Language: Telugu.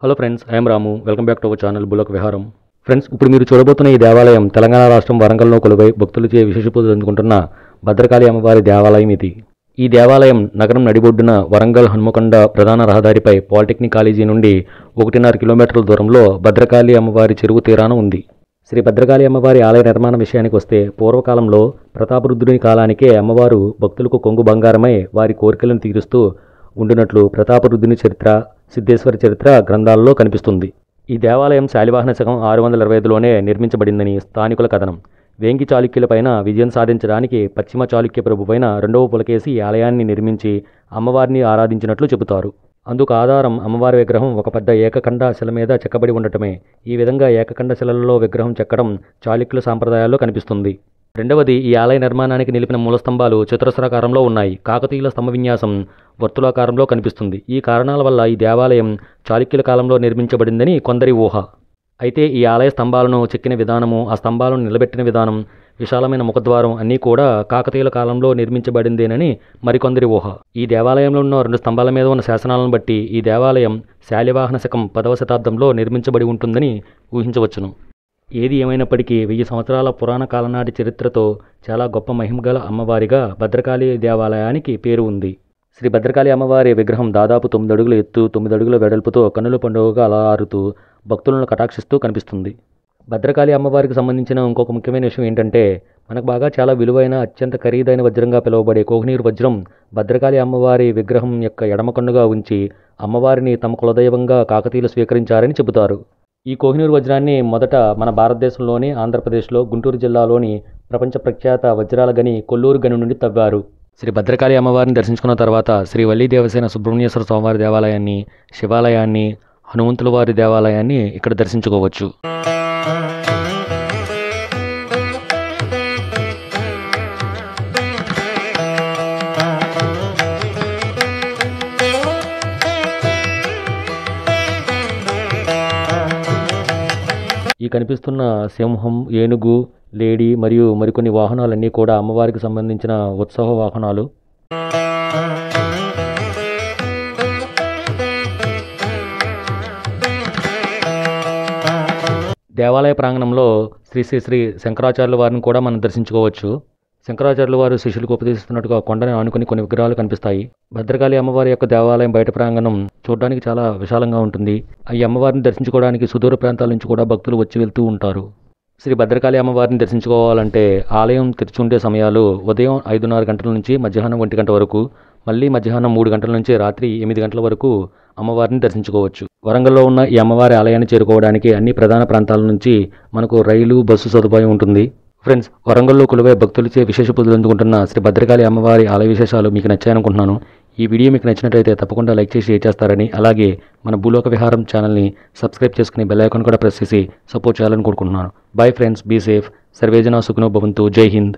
Hello friends, I'm Ramu. Welcome back to our channel bullock విహారం. ఫ్రెండ్స్, ఇప్పుడు మీరు చూడబోతున్న ఈ దేవాలయం తెలంగాణ రాష్ట్రం వరంగల్లో కొలువై భక్తులచే విశేష పూజలు అందుకుంటున్న భద్రకాళి అమ్మవారి దేవాలయం ఇది. ఈ దేవాలయం నగరం నడిబొడ్డున వరంగల్ హన్మకొండ ప్రధాన రహదారిపై పాలిటెక్నిక్ కాలేజీ నుండి 1.5 కిలోమీటర్ల దూరంలో భద్రకాళి అమ్మవారి చెరువు తీరాన ఉంది. శ్రీ భద్రకాళి అమ్మవారి ఆలయ నిర్మాణ విషయానికి వస్తే, పూర్వకాలంలో ప్రతాపరుద్రుని కాలానికే అమ్మవారు భక్తులకు కొంగు బంగారమై వారి కోరికలను తీరుస్తూ ఉండినట్లు ప్రతాపరుద్రుని చరిత్ర, సిద్ధేశ్వర చరిత్ర గ్రంథాల్లో కనిపిస్తుంది. ఈ దేవాలయం శాలివాహన శకం 625లోనే నిర్మించబడిందని స్థానికుల కథనం. వేంగి చాళుక్యులపైన విజయం సాధించడానికి పశ్చిమ చాళుక్య ప్రభుపైన రెండవ పులకేసి ఈ ఆలయాన్ని నిర్మించి అమ్మవారిని ఆరాధించినట్లు చెబుతారు. అందుకు ఆధారం అమ్మవారి విగ్రహం ఒక పెద్ద ఏకఖండ శిల మీద చెక్కబడి ఉండటమే. ఈ విధంగా ఏకఖండ శిలలలో విగ్రహం చెక్కడం చాళుక్యుల సాంప్రదాయాల్లో కనిపిస్తుంది. రెండవది, ఈ ఆలయ నిర్మాణానికి నిలిపిన మూలస్తంభాలు చతురస్రాకారంలో ఉన్నాయి. కాకతీయుల స్తంభ విన్యాసం వర్తులాకారంలో కనిపిస్తుంది. ఈ కారణాల వల్ల ఈ దేవాలయం చాళుక్యుల కాలంలో నిర్మించబడిందని కొందరి ఊహ. అయితే ఈ ఆలయ స్తంభాలను చెక్కిన విధానము, ఆ స్తంభాలను నిలబెట్టిన విధానం, విశాలమైన ముఖద్వారం అన్నీ కూడా కాకతీయుల కాలంలో నిర్మించబడిందేనని మరికొందరి ఊహ. ఈ దేవాలయంలో ఉన్న 2 స్తంభాల మీద ఉన్న శాసనాలను బట్టి ఈ దేవాలయం శాలివాహన శకం 10వ శతాబ్దంలో నిర్మించబడి ఉంటుందని ఊహించవచ్చును. ఏది ఏమైనప్పటికీ 1000 సంవత్సరాల పురాణ కాలనాటి చరిత్రతో చాలా గొప్ప మహిమగల అమ్మవారిగా భద్రకాళి దేవాలయానికి పేరు ఉంది. శ్రీ భద్రకాళి అమ్మవారి విగ్రహం దాదాపు 9 అడుగుల ఎత్తు, 9 అడుగుల వెడల్పుతో కన్నుల పండుగగా అలరారుతూ భక్తులను కటాక్షిస్తూ కనిపిస్తుంది. భద్రకాళి అమ్మవారికి సంబంధించిన ఇంకొక ముఖ్యమైన విషయం ఏంటంటే, మనకు బాగా చాలా విలువైన అత్యంత ఖరీదైన వజ్రంగా పిలువబడే కోహినూర్ వజ్రం భద్రకాళి అమ్మవారి విగ్రహం యొక్క ఎడమ కన్నుగా ఉంచి అమ్మవారిని తమ కులదైవంగా కాకతీయులు స్వీకరించారని చెబుతారు. ఈ కోహినూర్ వజ్రాన్ని మొదట మన భారతదేశంలోని ఆంధ్రప్రదేశ్లో గుంటూరు జిల్లాలోని ప్రపంచ ప్రఖ్యాత వజ్రాల గని కొల్లూరు గని నుండి తవ్వారు. శ్రీ భద్రకాళి అమ్మవారిని దర్శించుకున్న తర్వాత శ్రీ వల్లి దేవసేన సుబ్రహ్మణ్యేశ్వర స్వామివారి దేవాలయాన్ని, శివాలయాన్ని, హనుమంతుల వారి దేవాలయాన్ని ఇక్కడ దర్శించుకోవచ్చు. ఈ కనిపిస్తున్న సింహం, ఏనుగు, లేడీ మరియు మరికొన్ని వాహనాలన్నీ కూడా అమ్మవారికి సంబంధించిన ఉత్సవ వాహనాలు. దేవాలయ ప్రాంగణంలో శ్రీ శ్రీ శ్రీ శంకరాచార్యుల వారిని కూడా మనం దర్శించుకోవచ్చు. శంకరాచార్యుల వారు శిష్యులకు ఉపదేశిస్తున్నట్టుగా కొండని ఆనుకుని కొన్ని విగ్రహాలు కనిపిస్తాయి. భద్రకాళి అమ్మవారి యొక్క దేవాలయం బయట ప్రాంగణం చూడడానికి చాలా విశాలంగా ఉంటుంది. ఈ అమ్మవారిని దర్శించుకోవడానికి సుదూర ప్రాంతాల నుంచి కూడా భక్తులు వచ్చి వెళ్తూ ఉంటారు. శ్రీ భద్రకాళి అమ్మవారిని దర్శించుకోవాలంటే ఆలయం తెరిచి ఉండే సమయాలు ఉదయం 5:30 గంటల నుంచి మధ్యాహ్నం 1 గంట వరకు, మళ్ళీ మధ్యాహ్నం 3 గంటల నుంచి రాత్రి 8 గంటల వరకు అమ్మవారిని దర్శించుకోవచ్చు. వరంగల్లో ఉన్న ఈ అమ్మవారి ఆలయాన్ని చేరుకోవడానికి అన్ని ప్రధాన ప్రాంతాల నుంచి మనకు రైలు, బస్సు సదుపాయం ఉంటుంది. ఫ్రెండ్స్, వరంగల్లో కొలువై భక్తులచే విశేష పూజలు అందుకుంటున్న శ్రీ భద్రకాళి అమ్మవారి ఆలయ విశేషాలు మీకు నచ్చాయనుకుంటున్నాను. ఈ వీడియో మీకు నచ్చినట్లయితే తప్పకుండా లైక్ చేసి షేర్ చేస్తారని, అలాగే మన భూలోక విహారం ఛానల్ని సబ్స్క్రైబ్ చేసుకుని బెల్ ఐకాన్ కూడా ప్రెస్ చేసి సపోర్ట్ చేయాలని కోరుకుంటున్నాను. బై ఫ్రెండ్స్, బీ సేఫ్, సర్వేజన సుఖినో భవంతు. జై హింద్.